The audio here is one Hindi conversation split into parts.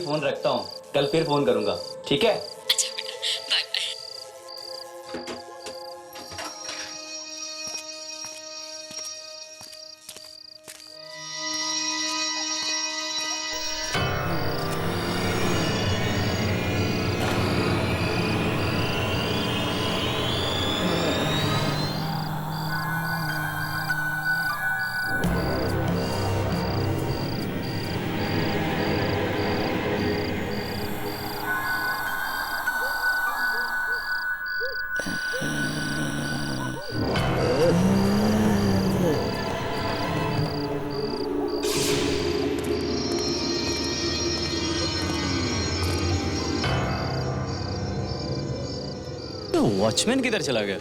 फोन रखता हूँ, कल फिर फोन करूंगा, ठीक है? अच्छा बेटा, बाय बाय। वॉचमैन किधर चला गया?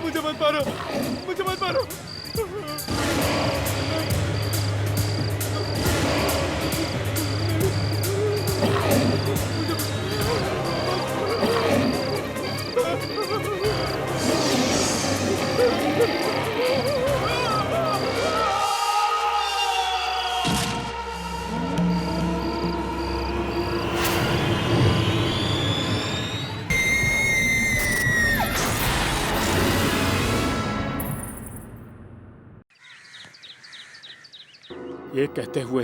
मुझे मत मारो, मुझे मत मारो। ये कहते हुए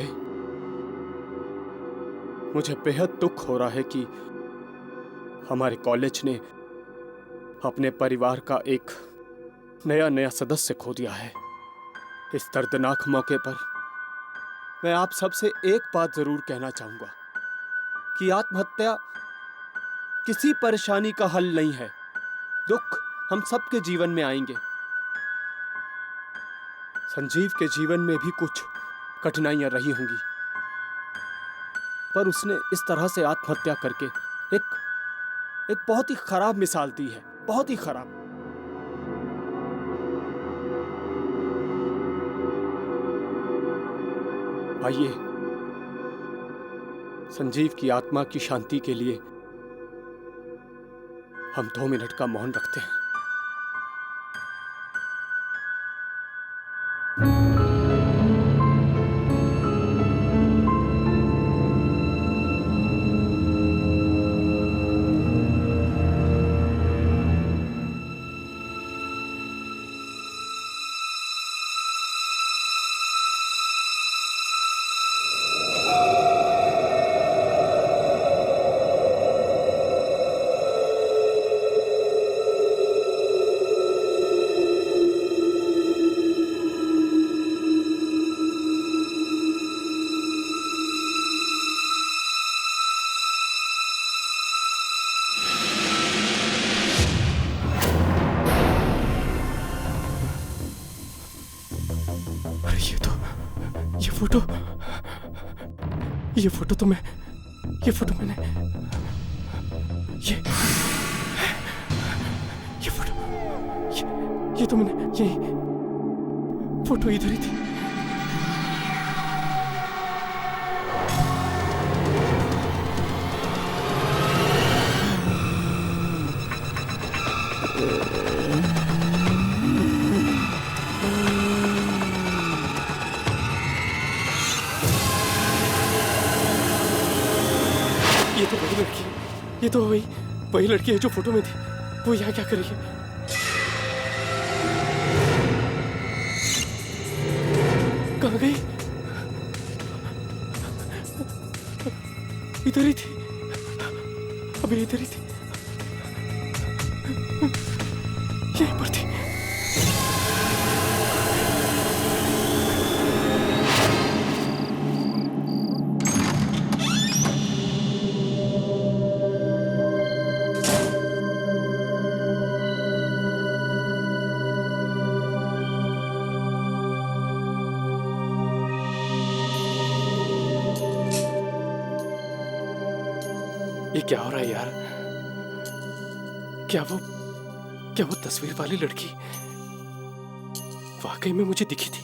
मुझे बेहद दुख हो रहा है कि हमारे कॉलेज ने अपने परिवार का एक नया सदस्य खो दिया है। इस दर्दनाक मौके पर मैं आप सबसे एक बात जरूर कहना चाहूंगा कि आत्महत्या किसी परेशानी का हल नहीं है। दुख हम सबके जीवन में आएंगे। संजीव के जीवन में भी कुछ कठिनाइयां रही होंगी, पर उसने इस तरह से आत्महत्या करके एक बहुत ही खराब मिसाल दी है, बहुत ही खराब। आइए संजीव की आत्मा की शांति के लिए हम 2 मिनट का मौन रखते हैं। अरे ये फोटो मैंने ये फोटो ये तो मैंने ये फोटो इधर ही थी। ये तो वही लड़की, ये तो वही लड़की है जो फोटो में थी। वो यहाँ क्या कर रही है? कहाँ गई? इधर ही थी, अभी इधर ही थी, यहीं पर थी। ये क्या हो रहा है यार? क्या वो तस्वीर वाली लड़की वाकई में मुझे दिखी थी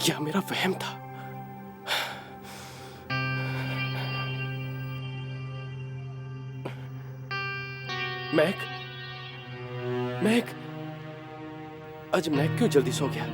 या मेरा वहम था? मैक आज मैक क्यों जल्दी सो गया?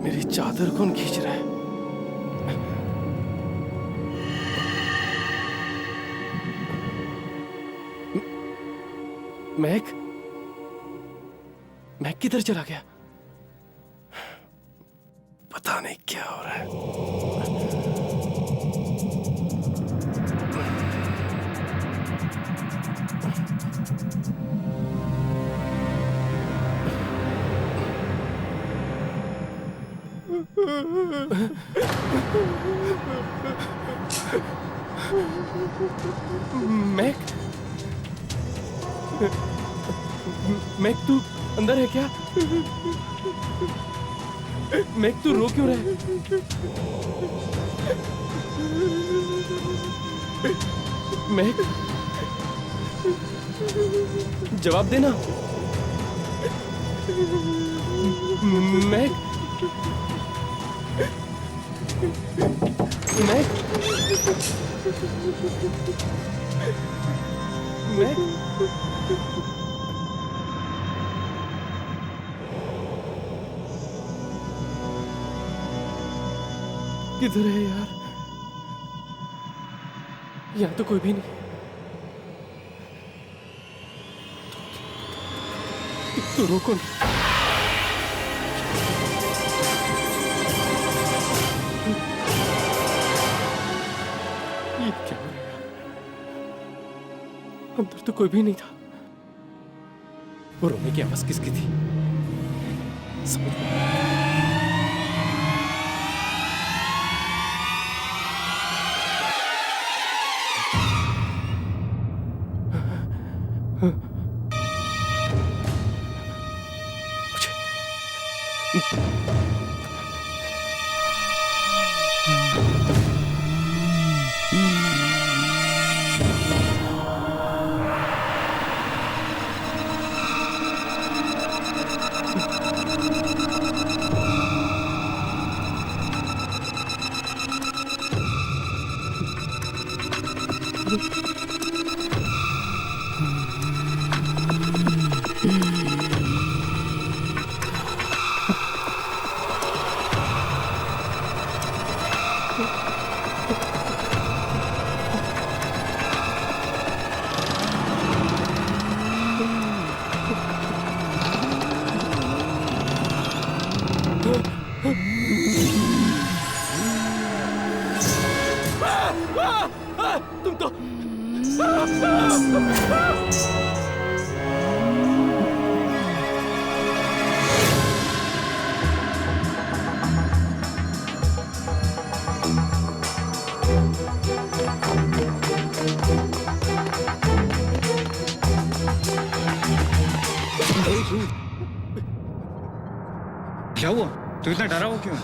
मेरी चादर कौन खींच रहा है? मैक किधर चला गया? पता नहीं क्या हो रहा है। मैक तू अंदर है क्या? मैक तू रो क्यों रहा है? मैक जवाब देना। मैक किधर है यार? यहाँ तो कोई भी नहीं। तो रोको नहीं। ये क्या हो रहा है? अंदर तो कोई भी नहीं था। वो रोने की आवाज किसकी थी? समझ में नहीं। तुम तो क्या हुआ? तू इतना डरा हुआ क्यों?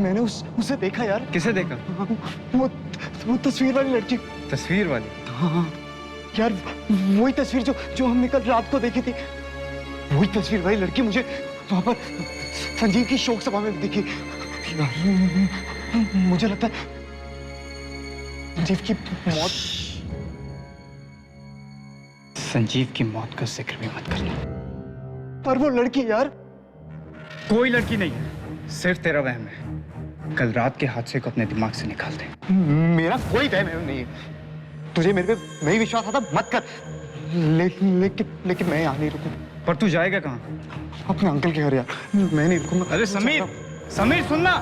मैंने उसे देखा यार। किसे देखा? वो तस्वीर वाली लड़की। तस्वीर वाली? हाँ यार, वही तस्वीर जो हमने कल रात को देखी थी। वही तस्वीर वाली लड़की मुझे वहां पर संजीव की शोक सभा में दिखी यार। मुझे लगता है संजीव की मौत। संजीव की मौत का जिक्र भी मत करना। पर वो लड़की यार। कोई लड़की नहीं है, सिर्फ तेरा वहम है। कल रात के हादसे को अपने दिमाग से निकाल दे। मेरा कोई वहम नहीं है। तुझे मेरे पे नहीं विश्वास आता मत कर। लेकिन मैं यहाँ नहीं रुकूं। पर तू जाएगा कहाँ? अपने अंकल के घर यार। मैं नहीं रुकूंगा। अरे समीर, समीर सुनना।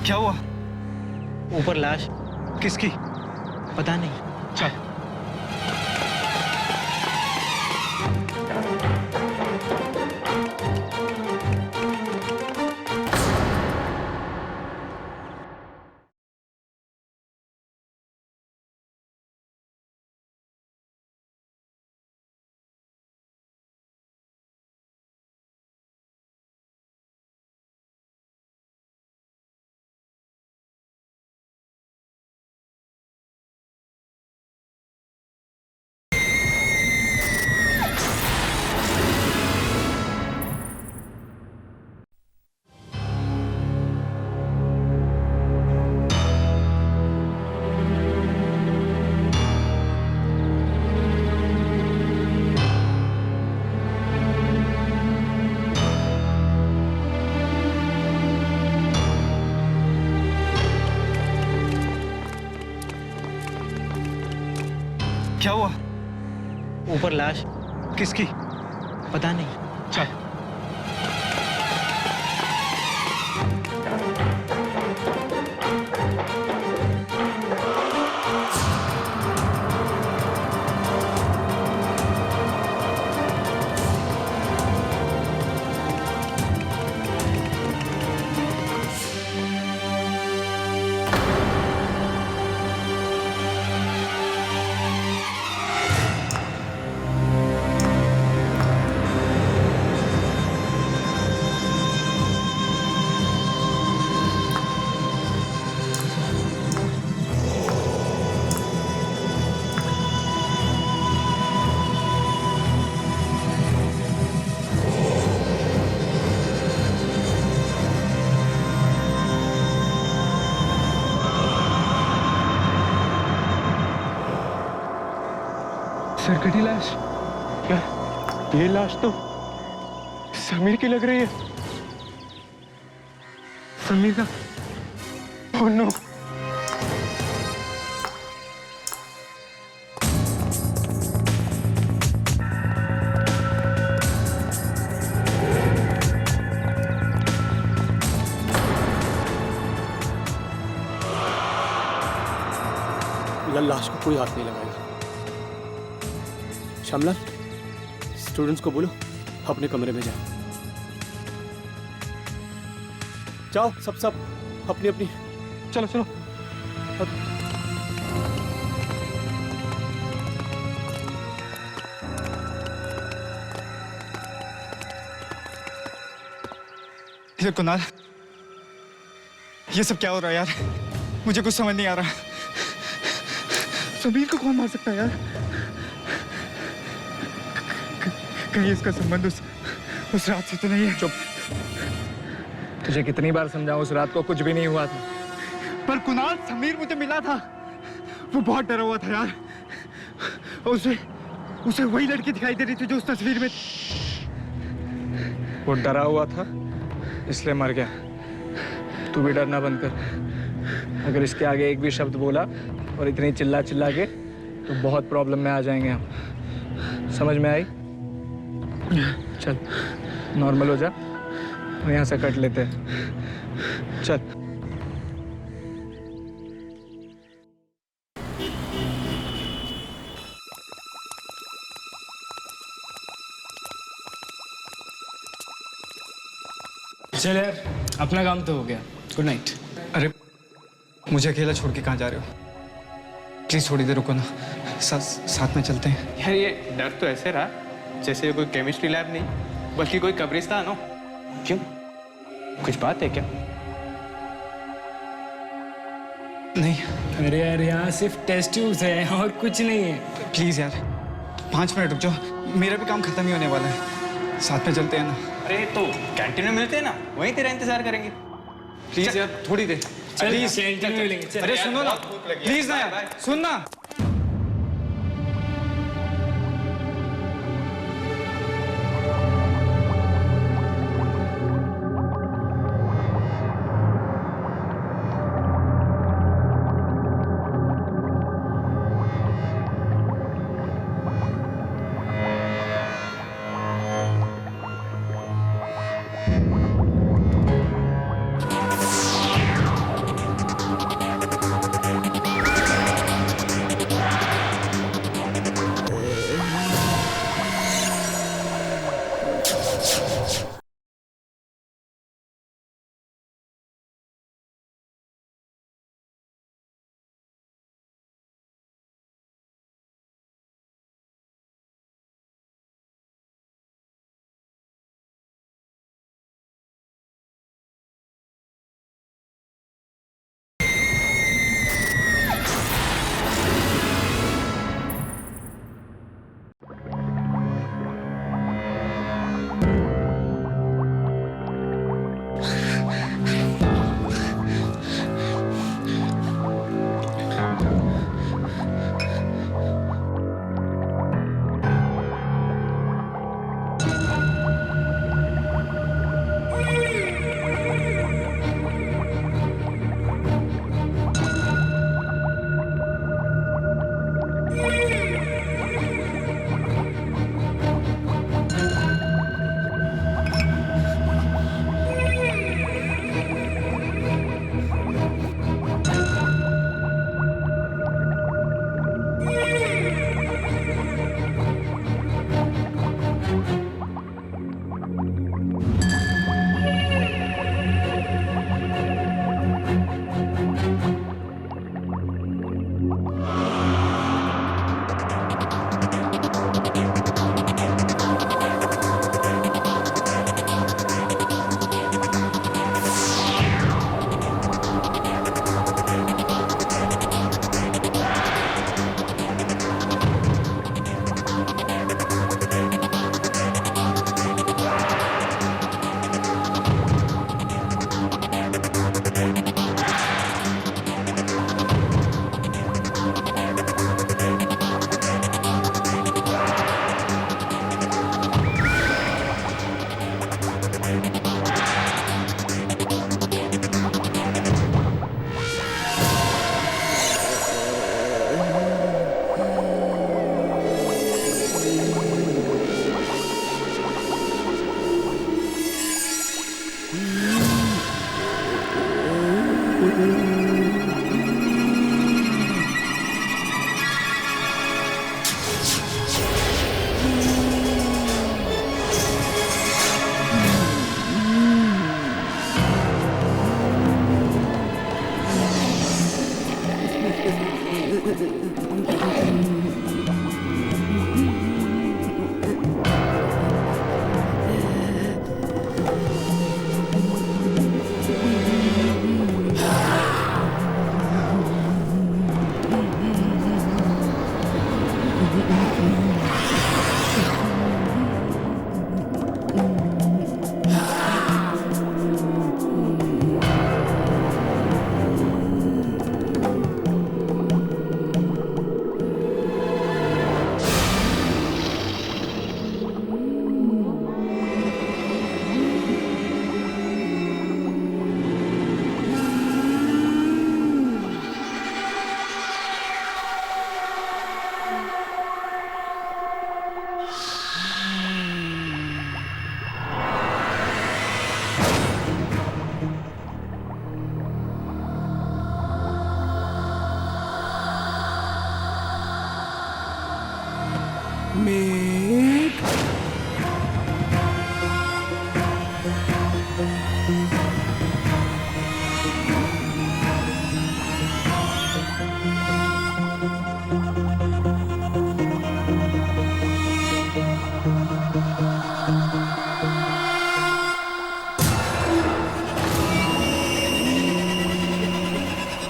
क्या हुआ? ऊपर लाश। किसकी? पता नहीं। चल। क्या हुआ? ऊपर लाश। किसकी? पता नहीं। चल। सरकटी लाश? क्या ये लाश तो समीर की लग रही है। समीर का? Oh no. लाश को कोई हाथ नहीं लगाएगा। श्यामलाल, स्टूडेंट्स को बोलो अपने कमरे में जाओ। जाओ सब अपनी अपनी। चलो चलो। ये कुणाल, ये सब क्या हो रहा है यार? मुझे कुछ समझ नहीं आ रहा। समीर को कौन मार सकता है यार? कहीं इसका संबंध उस रात से तो नहीं है? चुप। तुझे कितनी बार समझाऊं, उस रात को कुछ भी नहीं हुआ था। पर कुणाल, समीर मुझे मिला था, वो बहुत डरा हुआ था यार। उसे वही लड़की दिखाई दे रही थी जो उस तस्वीर में। वो डरा हुआ था इसलिए मर गया। तू भी डरना बंद कर। अगर इसके आगे एक भी शब्द बोला और इतनी चिल्ला के तो बहुत प्रॉब्लम में आ जाएंगे हम। समझ में आई? चल नॉर्मल हो जा और यहाँ से कट लेते हैं। चल। चल यार, अपना काम तो हो गया। Good night. अरे मुझे अकेला छोड़ के कहाँ जा रहे हो? प्लीज थोड़ी देर रुको ना, साथ में चलते हैं। यार ये डर तो ऐसे रहा जैसे कोई केमिस्ट्री लैब नहीं बल्कि कोई कब्रिस्तान हो। क्यों, कुछ बात है क्या? नहीं। अरे यार, यहाँ सिर्फ टेस्ट ट्यूब्स है और कुछ नहीं है। प्लीज यार 5 मिनट रुक जाओ, मेरा भी काम खत्म ही होने वाला है। साथ में चलते हैं ना। अरे तो कैंटीन में मिलते हैं ना, वहीं तेरा इंतजार करेंगे। प्लीज यार थोड़ी देर। प्लीज कैंटीन में मिलेंगे। चल। अरे सुनो ना, प्लीज ना यार, सुन ना।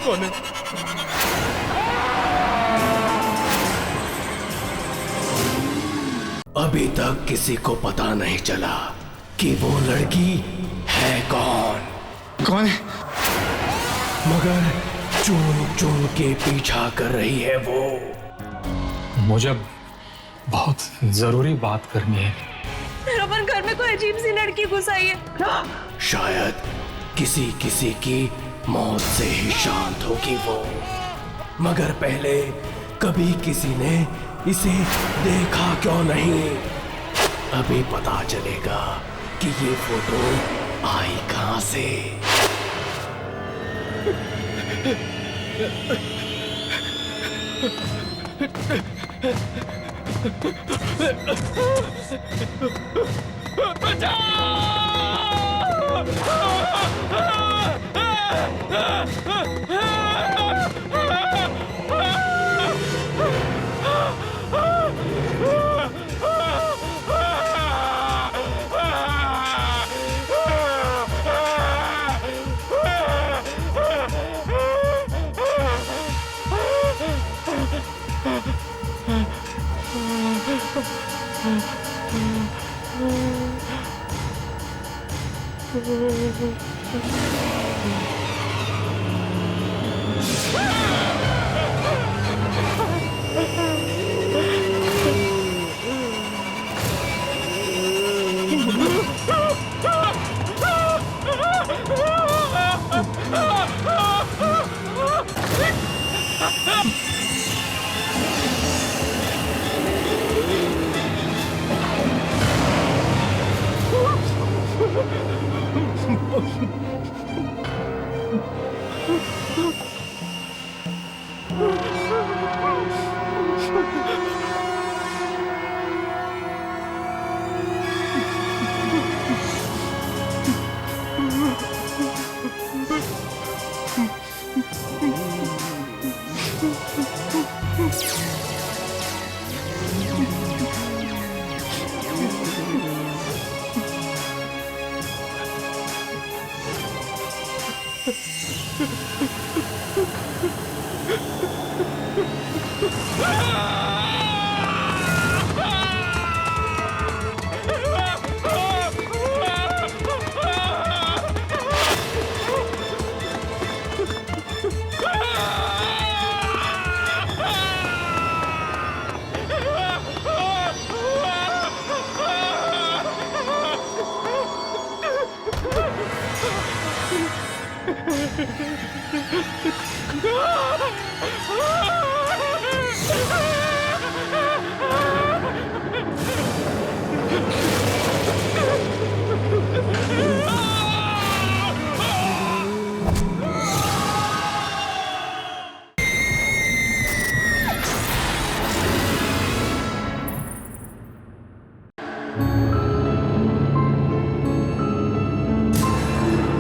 कौन है? अभी तक किसी को पता नहीं चला कि वो लड़की है कौन, कौन है? मगर चुन चुन के पीछा कर रही है वो। मुझे बहुत जरूरी बात करनी है। रोमन, घर में कोई अजीब सी लड़की घुस आई है। शायद किसी किसी की मौत से ही शांत होगी वो, मगर पहले कभी किसी ने इसे देखा क्यों नहीं। अभी पता चलेगा कि ये फोटो आई कहां से।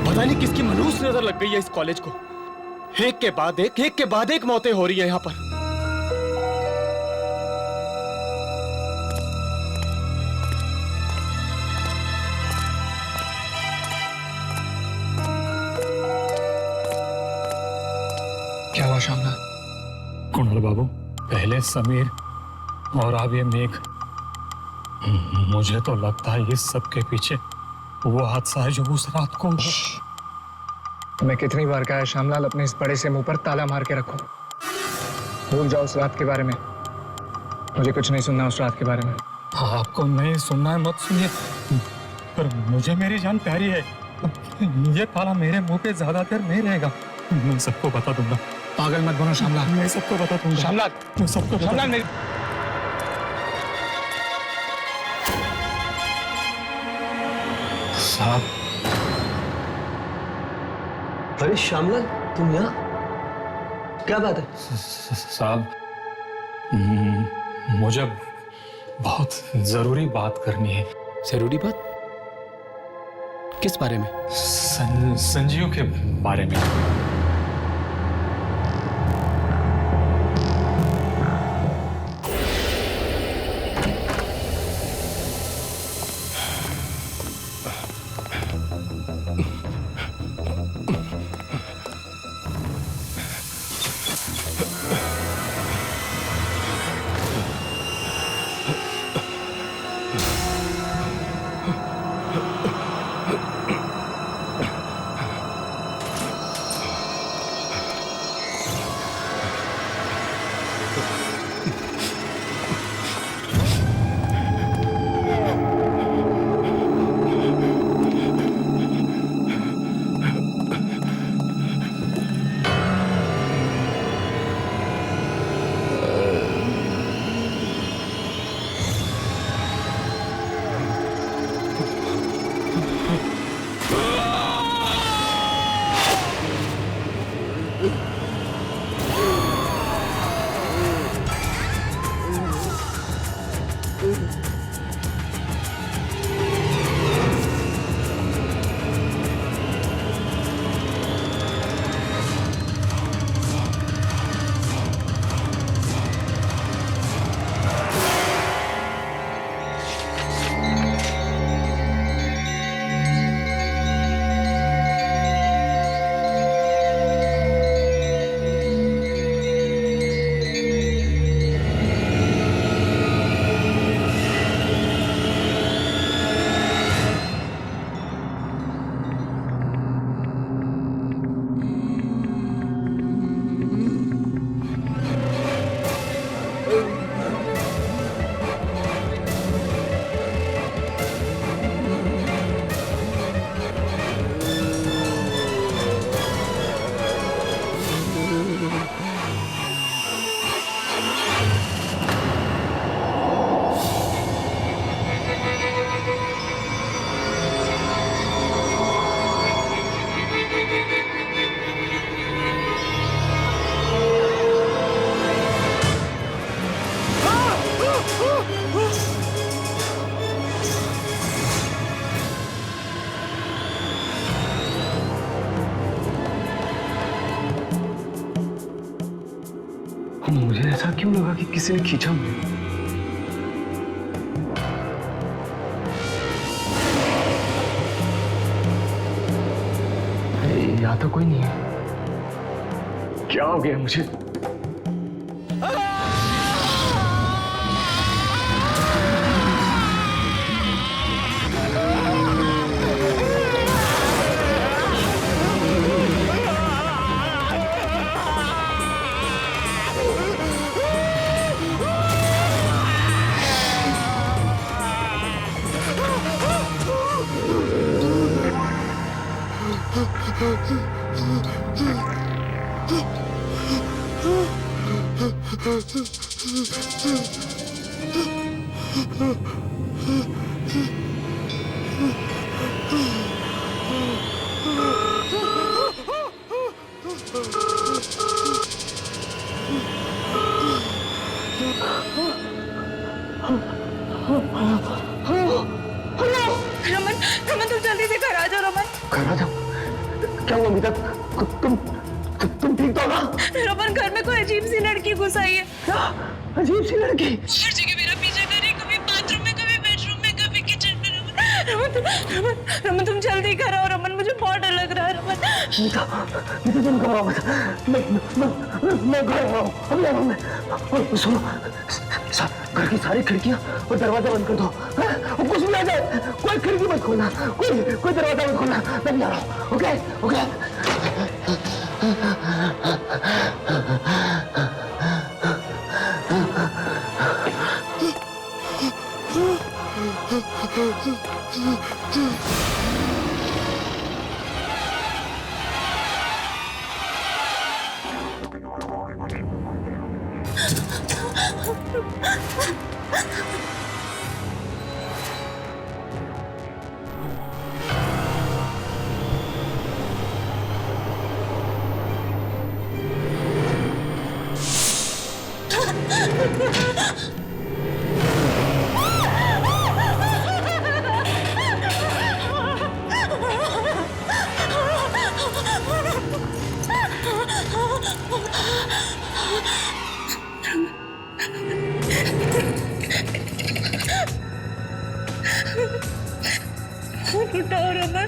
पता नहीं किसकी मनहूस नजर लग गई है इस कॉलेज को। एक के बाद एक मौतें हो रही है यहाँ पर। क्या हुआ श्यामलाल? कुणाल बाबू, पहले समीर और अब ये मेघ। मुझे तो लगता है इस सब के पीछे वो हादसा है जो उस रात को हुआ। मैं कितनी बार कहा है श्यामलाल, अपने इस बड़े से मुंह पर ताला मार के रखो। भूल जाओ उस रात के बारे में। मुझे कुछ नहीं सुनना उस रात के बारे में। आपको नहीं सुनना है मत सुनिए, पर मुझे मेरी जान प्यारी है। ये ताला मेरे मुंह पे ज्यादा देर नहीं रहेगा। मैं सबको बता दूंगा। पागल मत बनो श्यामलाल। मैं सबको बता दूंगा। श्यामलाल, मैं सबको श्यामलाल मेरी साहब। अरे श्यामलाल, तुम यहाँ? क्या बात है? साहब, मुझे बहुत जरूरी बात करनी है। जरूरी बात? किस बारे में? संजीव के बारे में। मुझे ऐसा क्यों लगा कि किसी ने खींचा मुझे? यहाँ तो कोई नहीं है। क्या हो गया मुझे? रमन, रमन तुम जल्दी से घर आ जाओ रमन। घर आ जाओ? क्या हुआ अमिता? तुम ठीक तो ना? रमन घर में कोई अजीब सी लड़की घुस आई है। क्या अजीब सी लड़की? हर जगह मेरा पीछा कर रही, कभी बाथरूम में, कभी बेडरूम में, कभी किचन में। रमन तुम जल्दी घर आओ रमन, मुझे बहुत डर लग रहा है रमन। मीता तुम घबराओ मत। मैं घर आ रहा हूँ, अभी आ रहा हूँ मैं। और सुनो, घर की सारी खिड़कियां और दरवाजा बंद कर दो। और कुछ भी आ जाए, कोई खिड़की मत खोलना, कोई दरवाजा मत खोलना। मैं भी आ रहा हूँ। Okay okay. उठाओ रमन।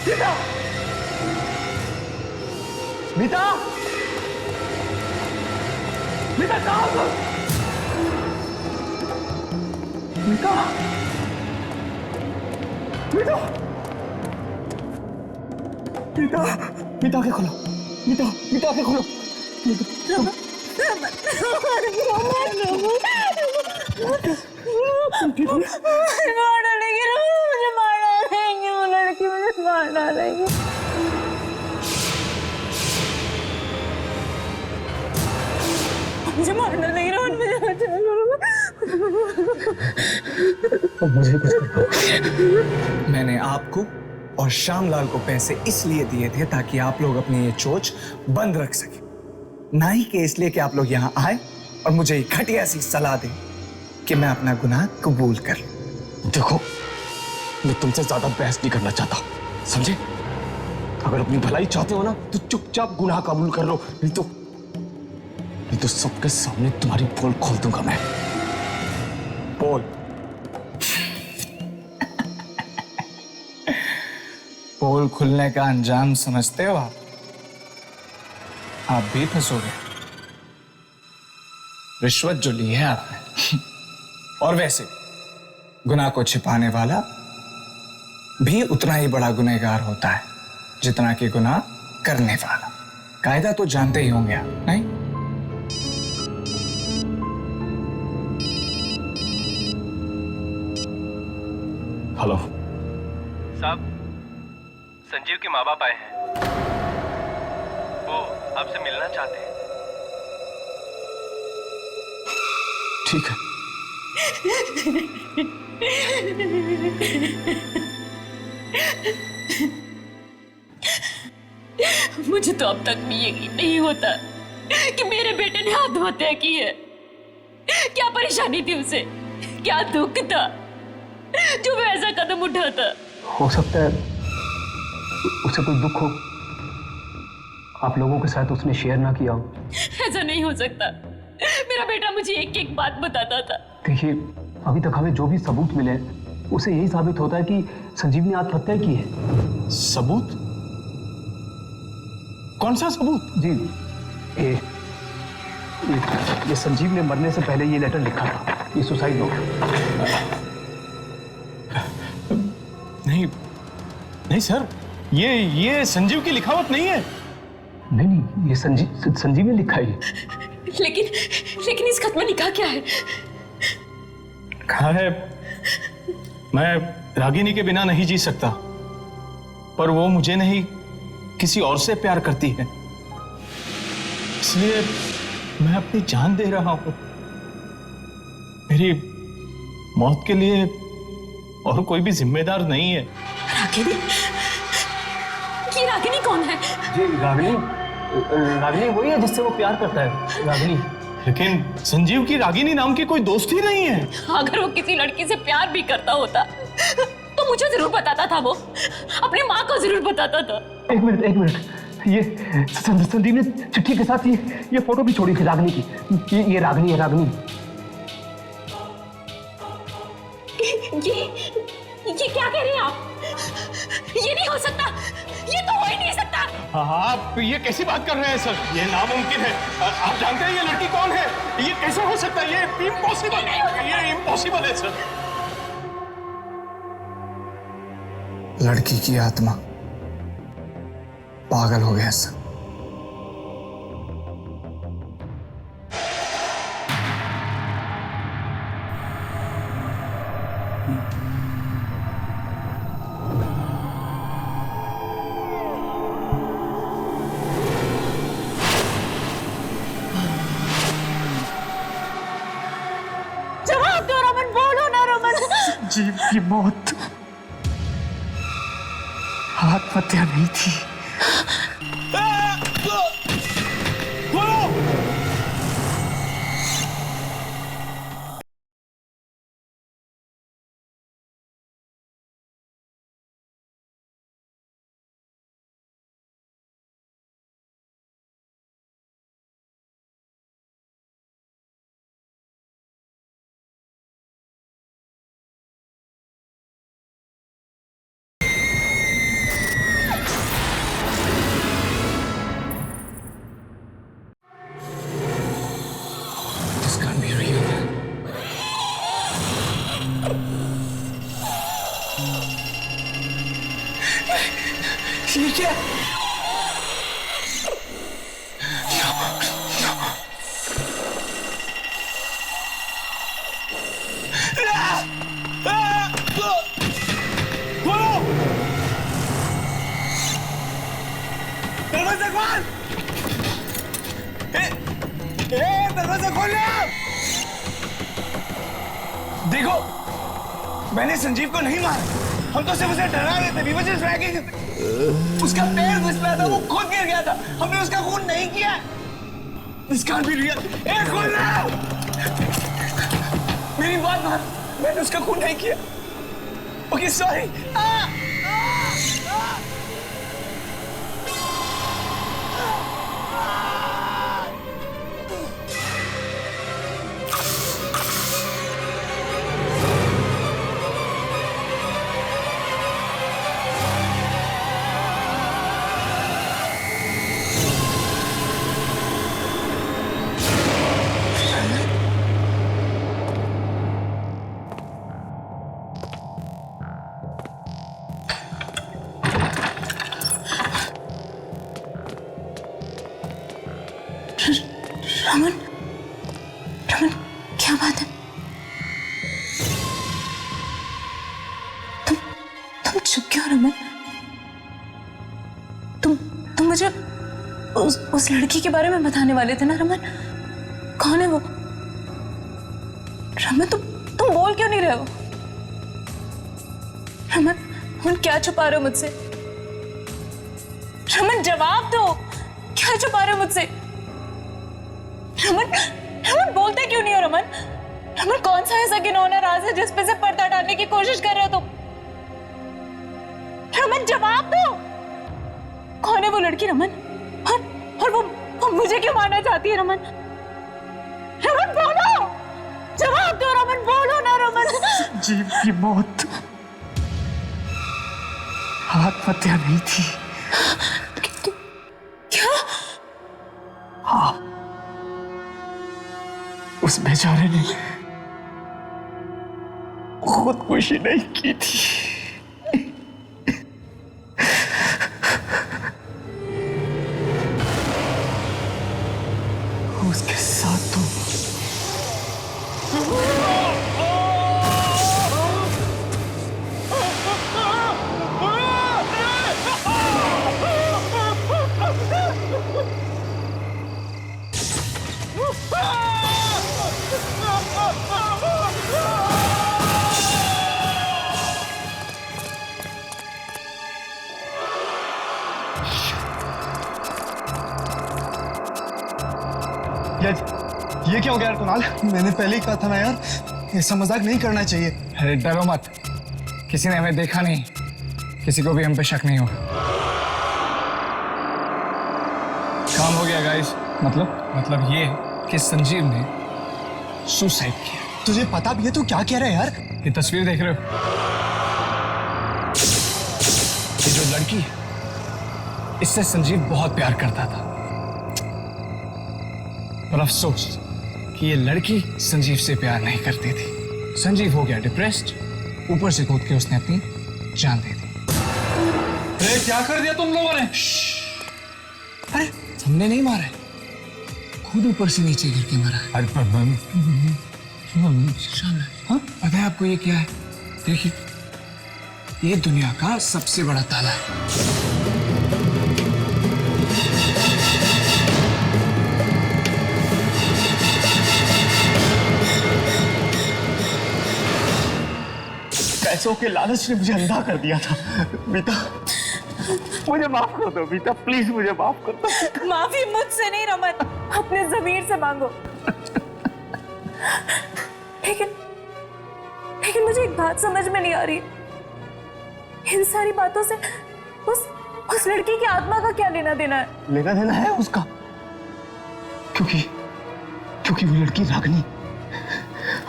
मीता, मीता, मीता कहाँ हो? मीता, मीता, मीता, मीता आंखें खोलो, मीता, मीता आंखें खोलो। मार डालेंगे मुझे, मार डालेंगे वो लड़की, मुझे मार डालेंगे। मुझे मार डालेंगे रोहन, मुझे मुझे कुछ नहीं। मैंने आपको और श्यामलाल को पैसे इसलिए दिए थे ताकि आप लोग अपनी ये चोच बंद रख सके, ना ही कि इसलिए कि आप लोग यहाँ आए और मुझे एक घटिया सी सलाह दें कि मैं अपना गुनाह कबूल कर लूं। देखो, मैं तुमसे ज्यादा बहस नहीं करना चाहता, समझे? अगर अपनी भलाई चाहते हो ना तो चुपचाप गुनाह कबूल कर लो, नहीं तो सबके सामने तुम्हारी पोल खोल दूंगा मैं। पोल? पोल खुलने का अंजाम समझते हो आप भी फंसोगे। रिश्वत जो ली है आपने, और वैसे गुनाह को छिपाने वाला भी उतना ही बड़ा गुनहगार होता है जितना कि गुनाह करने वाला। कायदा तो जानते ही होंगे आप, नहीं? हेलो साहब, संजीव के माँ बाप आए हैं, वो आपसे मिलना चाहते हैं। ठीक है। मुझे तो अब तक भी यकीन नहीं होता कि मेरे बेटे ने आत्महत्या की है। क्या परेशानी थी उसे, क्या दुख था जो वह ऐसा कदम उठाता? हो सकता है उसे कोई दुख हो, आप लोगों के साथ उसने शेयर ना किया हो। ऐसा नहीं हो सकता। मेरा बेटा मुझे एक एक बात बताता था। देखिए, अभी तक हमें जो भी सबूत मिले हैं, उसे यही साबित होता है कि संजीव ने आत्महत्या की है। सबूत? कौन सा सबूत? जी, ये संजीव ने मरने से पहले ये लेटर लिखा था, ये सुसाइड नोट। नहीं सर, ये संजीव की लिखावट नहीं है। नहीं, ये संजीव ने लिखा है। लेकिन इस खत में लिखा क्या है? कहा है, मैं रागिनी के बिना नहीं जी सकता, पर वो मुझे नहीं किसी और से प्यार करती है, इसलिए मैं अपनी जान दे रहा हूं। मेरी मौत के लिए और कोई भी जिम्मेदार नहीं है। रागिनी? ये रागिनी कौन है? जी, रागिनी वही है जिससे वो प्यार करता है, रागिनी। लेकिन संजीव की रागिनी नाम की कोई दोस्त ही नहीं है। अगर वो किसी लड़की से प्यार भी करता होता तो मुझे जरूर बताता था, वो अपनी माँ को जरूर बताता था। एक मिनट, ये संदीप ने चिट्ठी के साथ ये फोटो भी छोड़ी थी रागिनी की। ये रागिनी है, रागिनी। ये क्या कह रहे हैं आप? ये नहीं हो सकता, ये तो हो ही नहीं सकता। आप ये कैसी बात कर रहे हैं सर? ये नामुमकिन है। आप जानते हैं ये लड़की कौन है? ये कैसे हो सकता है? ये इम्पॉसिबल है, ये इम्पॉसिबल है सर। लड़की की आत्मा पागल हो गया सर। जवाब दो रमन, बोलो ना रमन। जीव की मौत आत्महत्या नहीं थी। ये क्या? दरवाजा खोल! दरवाजा खोल! देखो, मैंने संजीव को नहीं मारा, हम तो सिर्फ उसे डरा रहे थे। We were just dragging him. उसका पैर फिसला था, वो खुद गिर गया था, हमने उसका खून नहीं किया। This can't be real. खोल रहा! मेरी बात मान, मैंने उसका खून नहीं किया। Okay, sorry. रमन, रमन, क्या बात है? तुम चुप क्यों रमन? तुम मुझे उस लड़की के बारे में बताने वाले थे ना रमन? कौन है वो? रमन, तुम बोल क्यों नहीं रहे हो? रमन, क्या छुपा रहे हो मुझसे? रमन, जवाब दो, क्या छुपा रहे हो मुझसे? रमन, रमन, बोलते क्यों नहीं हो रमन? रमन, कौन सा ऐसा घिनौना राज है जिस पे से पर्दा डालने की कोशिश कर रहे हो तुम? रमन, जवाब दो, कौन है वो लड़की रमन? और वो मुझे क्यों मारना चाहती है रमन? रमन, बोलो, जवाब दो रमन, बोलो ना रमन। संजीव की मौत आत्महत्या नहीं थी। क्या? हाँ, उस बेचारे ने खुदकुशी नहीं की थी। उसके साथ तो ये क्या हो गया यार कुणाल? मैंने पहले ही कहा था ना यार, ऐसा मजाक नहीं करना चाहिए। अरे डरो मत, किसी ने हमें देखा नहीं, किसी को भी हम पे शक नहीं होगा। काम हो गया गाइस। मतलब ये कि संजीव ने सुसाइड किया। तुझे पता भी है तू क्या कह रहा है यार? ये तस्वीर देख रहे हो? ये जो लड़की है, इससे संजीव बहुत प्यार करता था, पर अफसोस कि ये लड़की संजीव से प्यार नहीं करती थी। संजीव हो गया डिप्रेस्ड, ऊपर से कूद के उसने अपनी जान दे दी। अरे क्या कर दिया तुम लोगों ने? अरे हमने नहीं मारा है, खुद ऊपर से नीचे गिर के मारा है। अरे हाँ, पता है आपको ये क्या है? देखिए, ये दुनिया का सबसे बड़ा ताला है। पैसों के लालच ने मुझे अंधा कर दिया था। बीता, मुझे माफ कर दो बीता, प्लीज मुझे माफ कर दो। माफी मुझसे नहीं रमन, अपने जमीर से मांगो। लेकिन मुझे एक बात समझ में नहीं आ रही, इन सारी बातों से उस लड़की की आत्मा का क्या लेना देना है? लेना देना है उसका, क्योंकि वो लड़की रागनी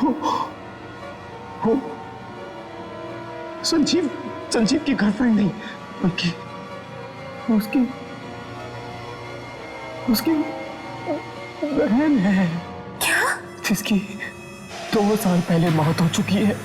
वो संजीव की गर्लफ्रेंड नहीं, बल्कि उसकी बहन है। क्या? जिसकी 2 साल पहले मौत हो चुकी है।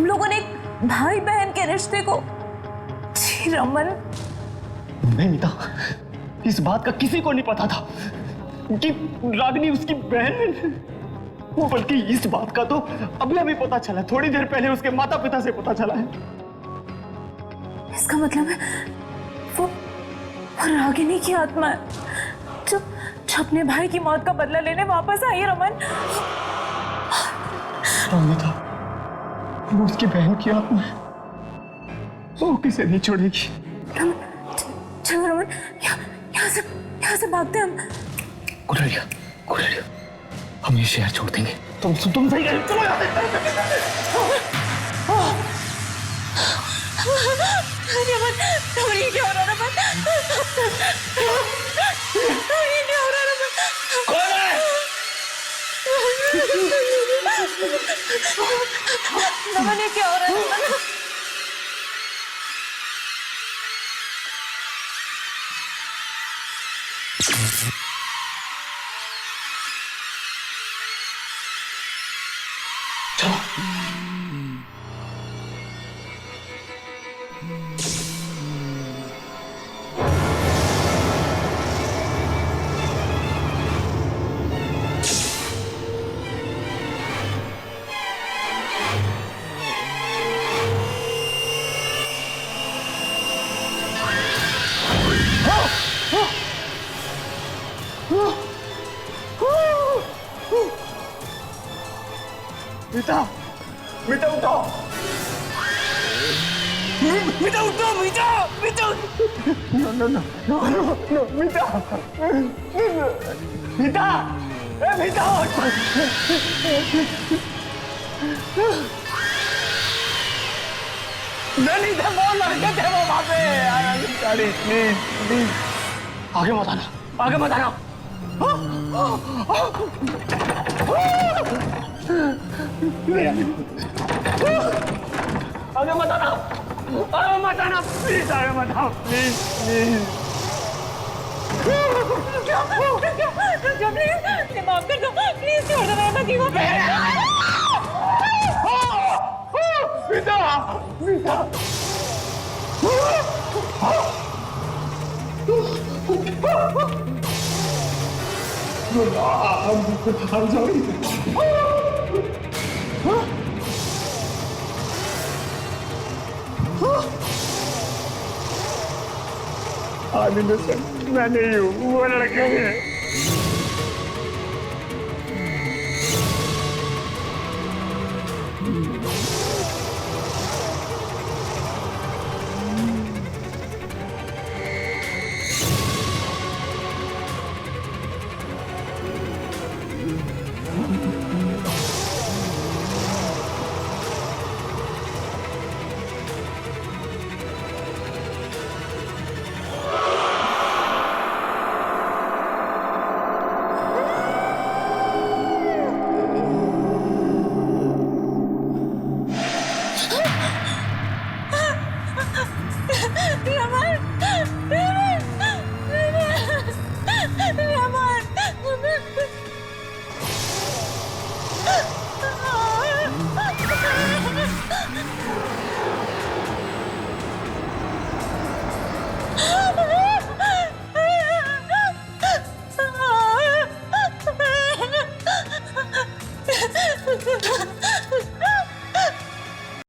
हम लोगों ने एक भाई बहन के रिश्ते को। जी रमन, नहीं मीता, इस बात का किसी को नहीं पता था कि रागिनी उसकी बहन है। वो बल्कि इस बात का तो अभी अभी पता चला, थोड़ी देर पहले उसके माता पिता से पता चला है। इसका मतलब है वो रागिनी की आत्मा है जो अपने भाई की मौत का बदला लेने वापस आई है। रमन, मीता, वो उसकी बहन की आत्मा है, वो किसे नहीं छोड़ेगी। रमन, चलो रमन, यहाँ से भागते हैं हम। गुड़रिया, हम ये शहर छोड़ देंगे। तुम सही कह रहे हो, चलो यहाँ से। रमन, ये क्या हो रहा है रमन? ये क्या हो रहा है रमन? कौन है? रमन, ये क्या हो रहा है रमन? मीता उठो, मीता उठो, मीता। नो, मीता, मीता उठो। नहीं थे वो लड़के थे वो वहां पे। प्लीज आगे मत आना, आगे मत आना। आगे मत आना, प्लीज आगे मत आओ, प्लीज। प्लीज माफ कर दो, प्लीज छोड़ दो मेरे पति को। मीता, I'm sorry. I'm innocent. मैं नहीं हूँ, वो लड़का है।